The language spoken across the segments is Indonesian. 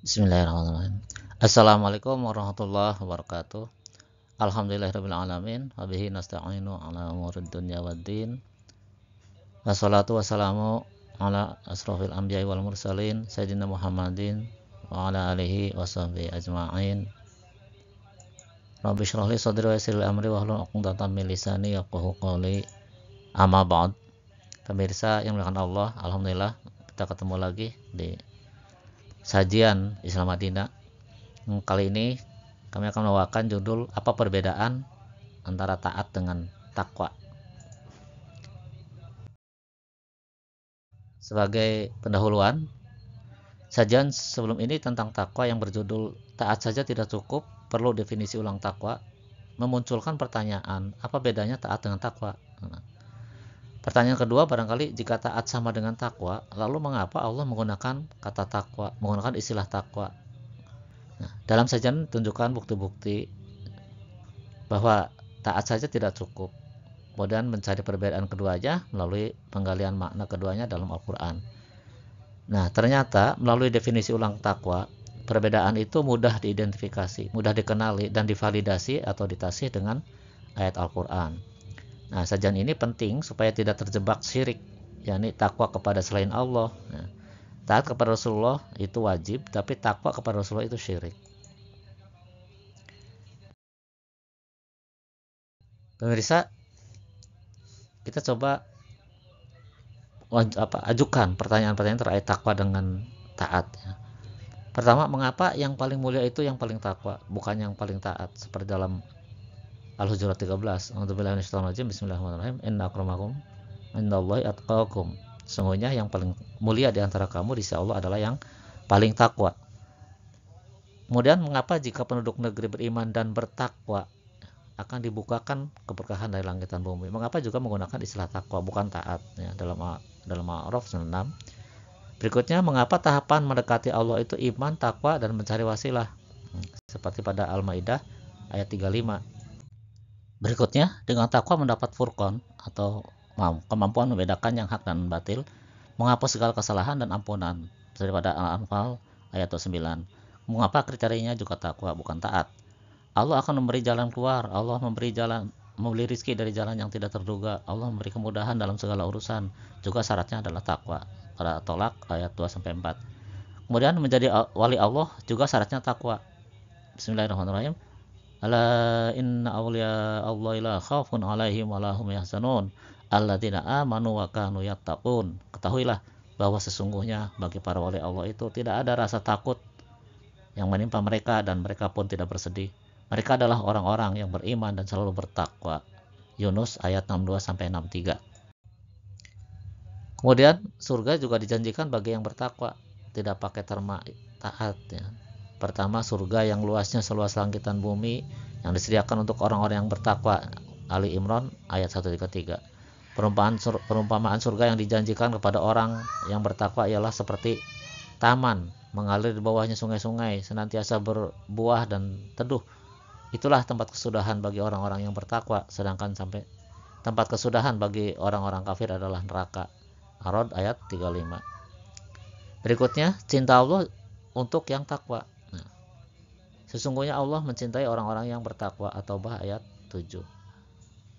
Bismillahirrahmanirrahim. Assalamualaikum warahmatullahi wabarakatuh. Alhamdulillahirabbil alamin wa bihi nasta'inu ala umurid dunya waddin. Wassalatu wassalamu ala asrofil anbiya'i wal mursalin sayyidina Muhammadin wa ala alihi washabbihi ajma'in. Rabbi shrah li sadri wa yassir li amri wahlul 'uqdatam min lisani yafqahu qawli. Amma ba'd. Pemirsa yang dimuliakan Allah, alhamdulillah kita ketemu lagi di sajian Islam Madinah. Kali ini kami akan membawakan judul apa perbedaan antara taat dengan takwa. Sebagai pendahuluan, sajian sebelum ini tentang takwa yang berjudul taat saja tidak cukup, perlu definisi ulang takwa, memunculkan pertanyaan, apa bedanya taat dengan takwa? Pertanyaan kedua, barangkali jika taat sama dengan takwa, lalu mengapa Allah menggunakan kata takwa, menggunakan istilah takwa? Dalam sajian tunjukkan bukti-bukti bahwa taat saja tidak cukup. Kemudian mencari perbedaan keduanya melalui penggalian makna keduanya dalam Al-Quran. Nah, ternyata melalui definisi ulang takwa, perbedaan itu mudah diidentifikasi, mudah dikenali dan divalidasi atau ditasih dengan ayat Al-Quran. Nah, sajian ini penting supaya tidak terjebak syirik, yakni takwa kepada selain Allah. Nah, taat kepada Rasulullah itu wajib, tapi takwa kepada Rasulullah itu syirik. Pemirsa, kita coba ajukan pertanyaan-pertanyaan terkait takwa dengan taat. Pertama, mengapa yang paling mulia itu yang paling takwa, bukan yang paling taat? Seperti dalam Al-Hujurat 13. A'udzubillahi minasyaitonir rajim. Bismillahirrahmanirrahim. Inna akramakum indallahi atqakum. Sesungguhnya yang paling mulia di antara kamu di sisi Allah adalah yang paling takwa. Kemudian, mengapa jika penduduk negeri beriman dan bertakwa akan dibukakan keberkahan dari langit dan bumi? Mengapa juga menggunakan istilah takwa bukan taat? Ya, dalam Al-A'raf 6. Berikutnya, mengapa tahapan mendekati Allah itu iman, takwa, dan mencari wasilah? Seperti pada Al-Maidah ayat 35. Berikutnya, dengan takwa mendapat furqan atau kemampuan membedakan yang hak dan batil, menghapus segala kesalahan dan ampunan. Daripada Al-Anfal ayat 29. Mengapa kriterianya juga takwa bukan taat? Allah akan memberi jalan keluar, Allah memberi rizki dari jalan yang tidak terduga, Allah memberi kemudahan dalam segala urusan. Juga syaratnya adalah takwa. Pada Tolak ayat 2-4. Kemudian menjadi wali Allah juga syaratnya takwa. Bismillahirrahmanirrahim. Ala inna awliya Allah la khaufun alaihim wa lahum yahzanun alladzina amanu wa kanu yattaqun. Ketahuilah bahwa sesungguhnya bagi para wali Allah itu tidak ada rasa takut yang menimpa mereka dan mereka pun tidak bersedih. Mereka adalah orang-orang yang beriman dan selalu bertakwa. Yunus ayat 62-63. Kemudian surga juga dijanjikan bagi yang bertakwa, tidak pakai terma taat ya. Pertama, surga yang luasnya seluas langit dan bumi yang disediakan untuk orang-orang yang bertakwa. Ali Imran ayat 133. Perumpamaan surga yang dijanjikan kepada orang yang bertakwa ialah seperti taman mengalir di bawahnya sungai-sungai, senantiasa berbuah dan teduh. Itulah tempat kesudahan bagi orang-orang yang bertakwa, sedangkan sampai tempat kesudahan bagi orang-orang kafir adalah neraka. Ar-Ra'd ayat 35. Berikutnya, cinta Allah untuk yang takwa. Sesungguhnya Allah mencintai orang-orang yang bertakwa, atau Taubah ayat 7.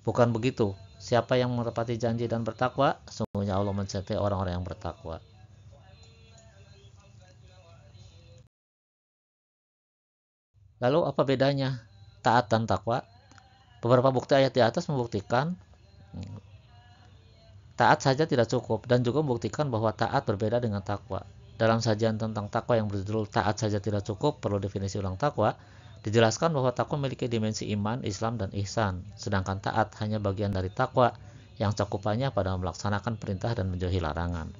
Bukan begitu, siapa yang menepati janji dan bertakwa, sesungguhnya Allah mencintai orang-orang yang bertakwa. Lalu apa bedanya taat dan takwa? Beberapa bukti ayat di atas membuktikan taat saja tidak cukup dan juga membuktikan bahwa taat berbeda dengan takwa. Dalam sajian tentang takwa yang berjudul taat saja tidak cukup, perlu definisi ulang takwa, dijelaskan bahwa takwa memiliki dimensi iman, Islam, dan ihsan, sedangkan taat hanya bagian dari takwa yang cakupannya pada melaksanakan perintah dan menjauhi larangan.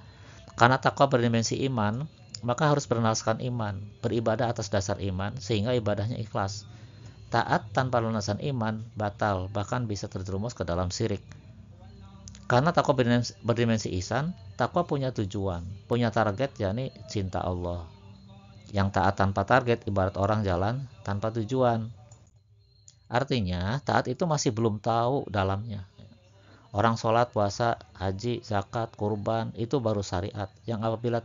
Karena takwa berdimensi iman, maka harus berdasarkan iman, beribadah atas dasar iman, sehingga ibadahnya ikhlas. Taat tanpa lunasan iman batal, bahkan bisa terjerumus ke dalam syirik. Karena takwa berdimensi ihsan, takwa punya tujuan, punya target, yakni cinta Allah. Yang taat tanpa target ibarat orang jalan tanpa tujuan. Artinya, taat itu masih belum tahu dalamnya. Orang sholat, puasa, haji, zakat, kurban, itu baru syariat. Yang apabila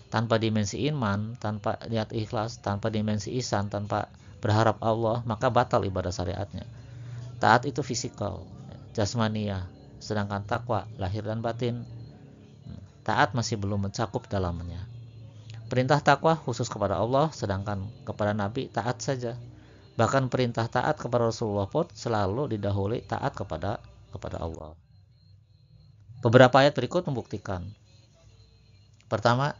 tanpa dimensi iman, tanpa niat ikhlas, tanpa dimensi ihsan, tanpa berharap Allah, maka batal ibadah syariatnya. Taat itu fisikal, jasmania, sedangkan takwa lahir dan batin. Taat masih belum mencakup dalamnya. Perintah takwa khusus kepada Allah, sedangkan kepada Nabi taat saja. Bahkan perintah taat kepada Rasulullah pun selalu didahului taat kepada Allah. Beberapa ayat berikut membuktikan. Pertama,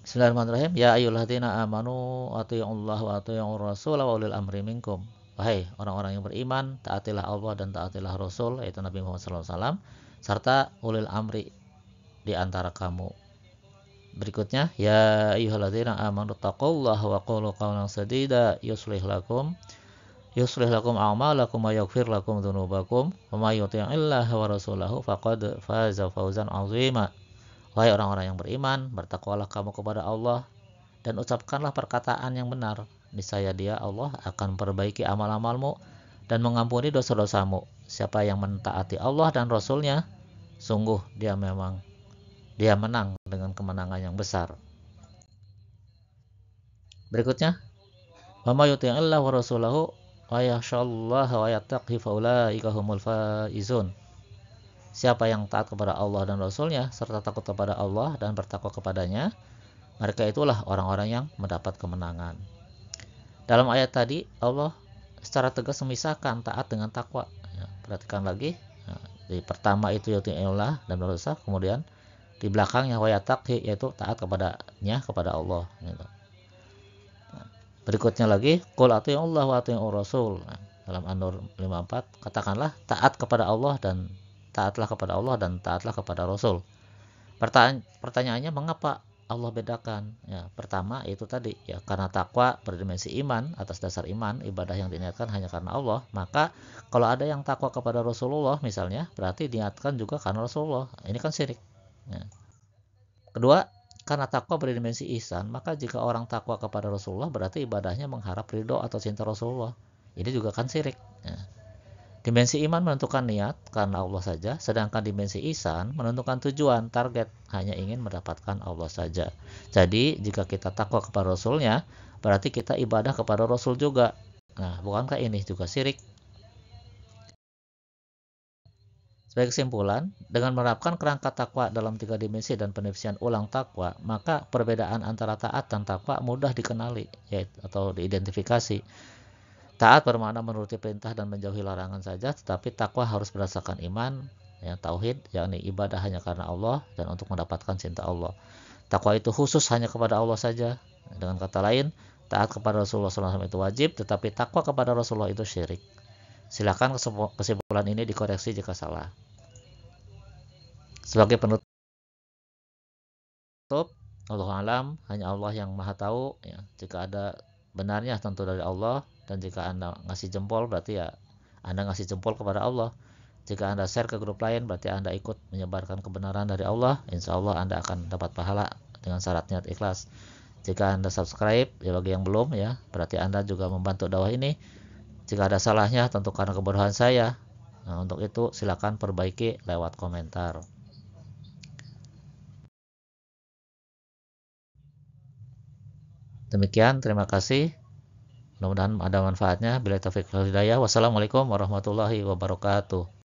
Bismillahirrahmanirrahim. Ya ayyuhalladzina amanu athi'ullaha wa athi'ur rasul wa ulil amri minkum. Wahai orang-orang yang beriman, taatilah Allah dan taatilah Rasul, yaitu Nabi Muhammad SAW, serta ulil amri di antara kamu. Berikutnya, ya ayyuhalladzina amanu taqullaha wa qulu qawlan sadida yuslih lakum a'malakum wa yaghfir lakum dzunubakum wa may yuti'illaha wa rasulahu faqad faza fawzan 'azima. Wahai orang-orang yang beriman, bertakwalah kamu kepada Allah dan ucapkanlah perkataan yang benar. Niscaya Dia Allah akan memperbaiki amal-amalmu dan mengampuni dosa-dosamu. Siapa yang mentaati Allah dan Rasul-Nya, sungguh dia menang dengan kemenangan yang besar. Berikutnya, wa may yuti'illah wa rasulahu wa yakhshallaha wa yattaqi fa ulaika humul faizun. Siapa yang taat kepada Allah dan Rasul-Nya serta takut kepada Allah dan bertakwa kepadanya, mereka itulah orang-orang yang mendapat kemenangan. Dalam ayat tadi Allah secara tegas memisahkan taat dengan takwa. Ya, perhatikan lagi. Nah, di pertama itu yuti'illah dan Rasul, kemudian di belakangnya wa yattaqi, yaitu taat kepada Allah. Gitu. Nah, berikutnya lagi qul ati'ullaha wa ati'ur rasul. Nah, dalam An-Nur 54 katakanlah taat kepada Allah dan taatlah kepada Allah dan taatlah kepada Rasul. Pertanyaannya, mengapa Allah bedakan? Ya, pertama itu tadi, ya karena takwa berdimensi iman, atas dasar iman, ibadah yang diniatkan hanya karena Allah. Maka kalau ada yang takwa kepada Rasulullah misalnya, berarti diniatkan juga karena Rasulullah. Ini kan syirik. Ya. Kedua, karena takwa berdimensi ihsan, maka jika orang takwa kepada Rasulullah berarti ibadahnya mengharap ridho atau cinta Rasulullah. Ini juga kan syirik. Ya. Dimensi iman menentukan niat karena Allah saja, sedangkan dimensi ihsan menentukan tujuan, target, hanya ingin mendapatkan Allah saja. Jadi jika kita takwa kepada Rasulnya, berarti kita ibadah kepada Rasul juga. Nah, bukankah ini juga syirik? Sebagai kesimpulan, dengan menerapkan kerangka takwa dalam 3 dimensi dan pendefinisian ulang takwa, maka perbedaan antara taat dan takwa mudah dikenali, yaitu atau diidentifikasi. Taat bermakna menuruti perintah dan menjauhi larangan saja, tetapi takwa harus berdasarkan iman, ya, tauhid, yakni ibadah hanya karena Allah dan untuk mendapatkan cinta Allah. Takwa itu khusus hanya kepada Allah saja. Dengan kata lain, taat kepada Rasulullah SAW itu wajib, tetapi takwa kepada Rasulullah itu syirik. Silakan kesimpulan ini dikoreksi jika salah. Sebagai penutup, Allahu a'lam, hanya Allah yang maha tahu. Ya, jika ada benarnya tentu dari Allah, dan jika Anda ngasih jempol berarti ya Anda ngasih jempol kepada Allah. Jika Anda share ke grup lain berarti Anda ikut menyebarkan kebenaran dari Allah. Insya Allah Anda akan dapat pahala dengan syarat niat ikhlas. Jika Anda subscribe, ya bagi yang belum, ya berarti Anda juga membantu dakwah ini. Jika ada salahnya tentu karena kebodohan saya. Nah, untuk itu silakan perbaiki lewat komentar. Demikian, terima kasih. Mudah-mudahan ada manfaatnya. Bila taufiq wal hidayah. Wassalamualaikum warahmatullahi wabarakatuh.